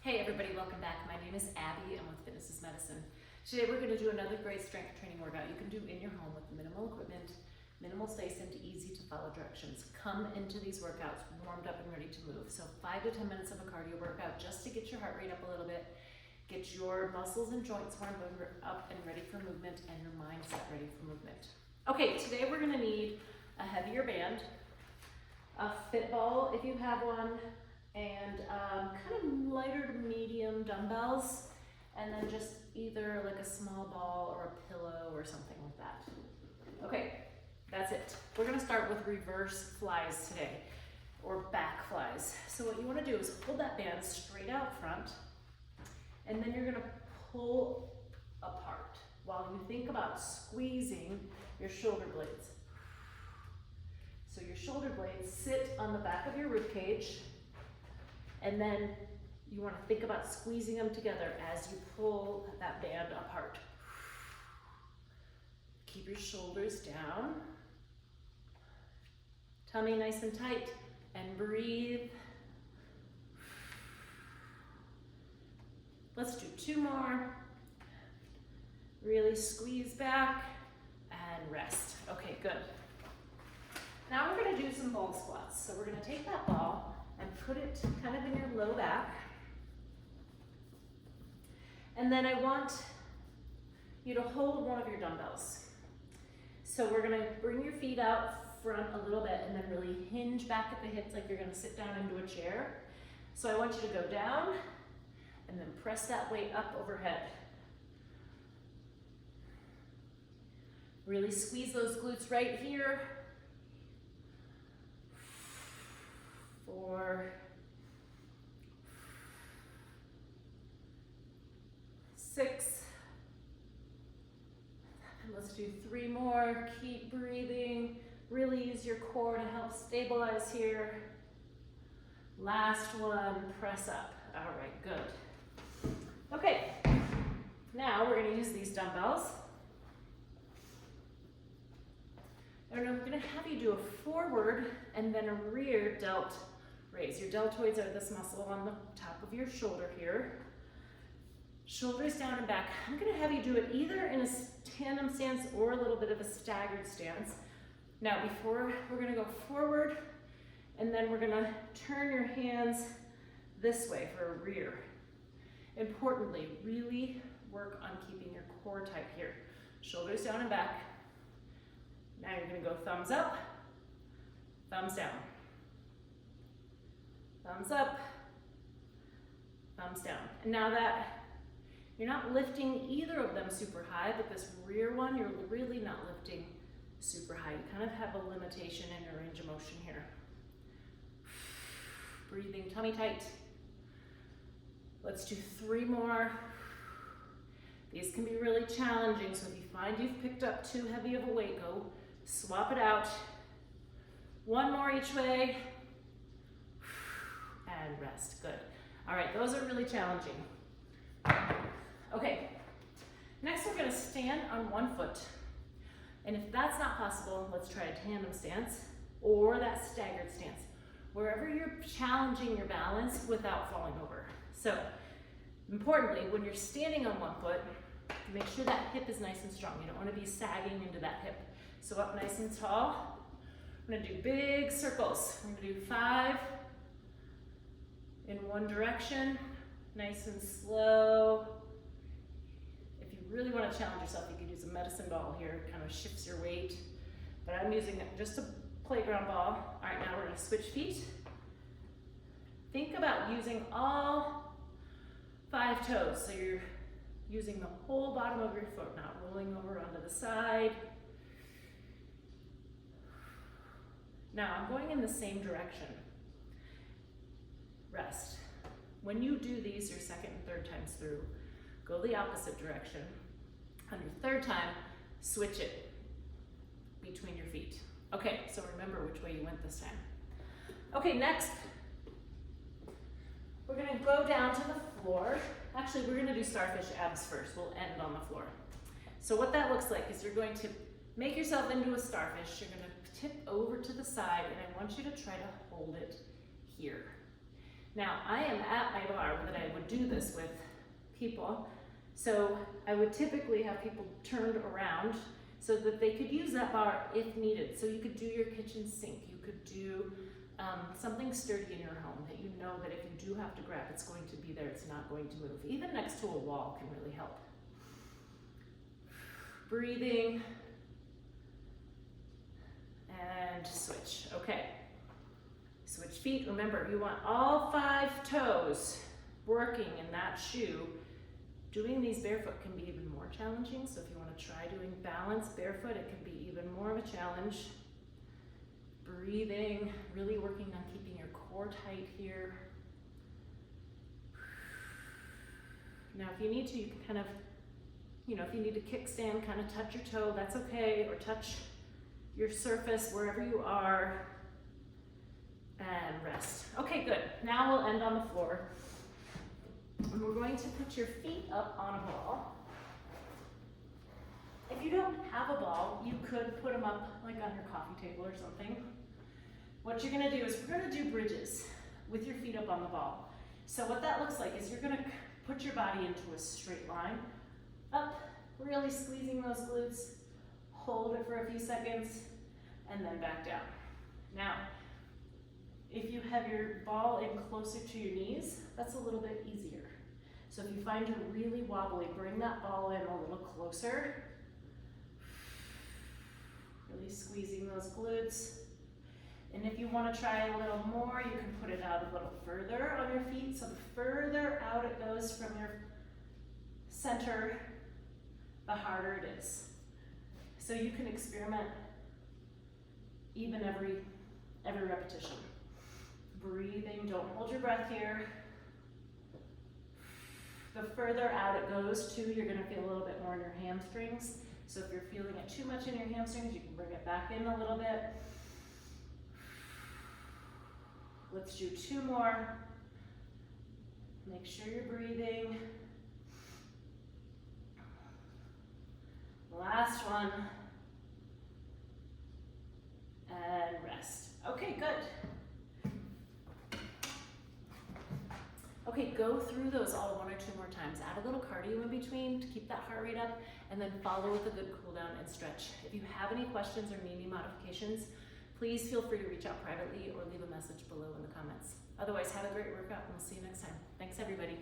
Hey everybody, welcome back. My name is Abby. I'm with Fitness is Medicine. Today we're going to do another great strength training workout you can do in your home with minimal equipment, minimal space, and easy to follow directions. Come into these workouts warmed up and ready to move. So 5 to 10 minutes of a cardio workout just to get your heart rate up a little bit, get your muscles and joints warmed up and ready for movement, and your mindset ready for movement. Okay, today we're going to need a heavier band, a fit ball if you have one, and kind of lighter to medium dumbbells, and then just either like a small ball or a pillow or something like that. Okay, that's it. We're gonna start with reverse flies today, or back flies. So what you wanna do is hold that band straight out front, and then you're gonna pull apart while you think about squeezing your shoulder blades. So your shoulder blades sit on the back of your rib cage, and then you want to think about squeezing them together as you pull that band apart. Keep your shoulders down, tummy nice and tight, and breathe. Let's do 2 more. Really squeeze back and rest. Okay, good. Now we're going to do some ball squats. So we're going to take that ball and put it kind of in your low back. And then I want you to hold one of your dumbbells. So we're gonna bring your feet out front a little bit and then really hinge back at the hips like you're gonna sit down into a chair. So I want you to go down and then press that weight up overhead. Really squeeze those glutes right here. 4, 6, and let's do 3 more. Keep breathing. Really use your core to help stabilize here. Last one, press up. All right, good. Okay, now we're gonna use these dumbbells. And I'm gonna have you do a forward and then a rear delt raise. Your deltoids are this muscle on the top of your shoulder here. Shoulders down and back. I'm gonna have you do it either in a tandem stance or a little bit of a staggered stance. Now before, we're gonna go forward, and then we're gonna turn your hands this way for a rear. Importantly, really work on keeping your core tight here. Shoulders down and back. Now you're gonna go thumbs up, thumbs down. Thumbs up, thumbs down. And now that you're not lifting either of them super high, but this rear one, you're really not lifting super high. You kind of have a limitation in your range of motion here. Breathing tummy tight. Let's do 3 more. These can be really challenging, so if you find you've picked up too heavy of a weight, go swap it out. 1 more each way. And rest, good. All right, those are really challenging. Okay, next we're gonna stand on 1 foot. And if that's not possible, let's try a tandem stance or that staggered stance, wherever you're challenging your balance without falling over. So, importantly, when you're standing on 1 foot, make sure that hip is nice and strong. You don't wanna be sagging into that hip. So up nice and tall. I'm gonna do big circles. I'm gonna do 5 in one direction, nice and slow. If you really want to challenge yourself, you could use a medicine ball here. It kind of shifts your weight, but I'm using just a playground ball. All right, now we're going to switch feet. Think about using all 5 toes. So you're using the whole bottom of your foot, not rolling over onto the side. Now I'm going in the same direction. Rest. When you do these your 2nd and 3rd times through, go the opposite direction. On your 3rd time, switch it between your feet. Okay, so remember which way you went this time. Okay, next, we're gonna go down to the floor. Actually, we're gonna do starfish abs first. We'll end on the floor. So what that looks like is you're going to make yourself into a starfish. You're gonna tip over to the side, and I want you to try to hold it here. Now, I am at my bar that I would would do this with people. So I would typically have people turned around so that they could use that bar if needed. So you could do your kitchen sink, you could do something sturdy in your home that you know that if you do have to grab, it's going to be there, it's not going to move. Even next to a wall can really help. Breathing, and switch. Okay, switch feet. Remember, you want all 5 toes working in that shoe. Doing these barefoot can be even more challenging, so if you want to try doing balance barefoot, it can be even more of a challenge. Breathing, really working on keeping your core tight here. Now, if you need to, you can kind of, if you need to kickstand, kind of touch your toe, that's okay, or touch your surface wherever you are, and rest. Okay, good. Now we'll end on the floor. And we're going to put your feet up on a ball. If you don't have a ball, you could put them up like on your coffee table or something. What you're gonna do is we're gonna do bridges with your feet up on the ball. So what that looks like is you're gonna put your body into a straight line, up, really squeezing those glutes, hold it for a few seconds, and then back down. Now, if you have your ball in closer to your knees, that's a little bit easier. So if you find you're really wobbly, bring that ball in a little closer. Really squeezing those glutes. And if you want to try a little more, you can put it out a little further on your feet. So the further out it goes from your center, the harder it is. So you can experiment even every repetition. Breathing, don't hold your breath here. The further out it goes too, you're gonna feel a little bit more in your hamstrings. So if you're feeling it too much in your hamstrings, you can bring it back in a little bit. Let's do 2 more. Make sure you're breathing. Last one. And rest. Okay, good. Okay, go through those all 1 or 2 more times. Add a little cardio in between to keep that heart rate up, and then follow with a good cool down and stretch. If you have any questions or need any modifications, please feel free to reach out privately or leave a message below in the comments. Otherwise, have a great workout and we'll see you next time. Thanks, everybody.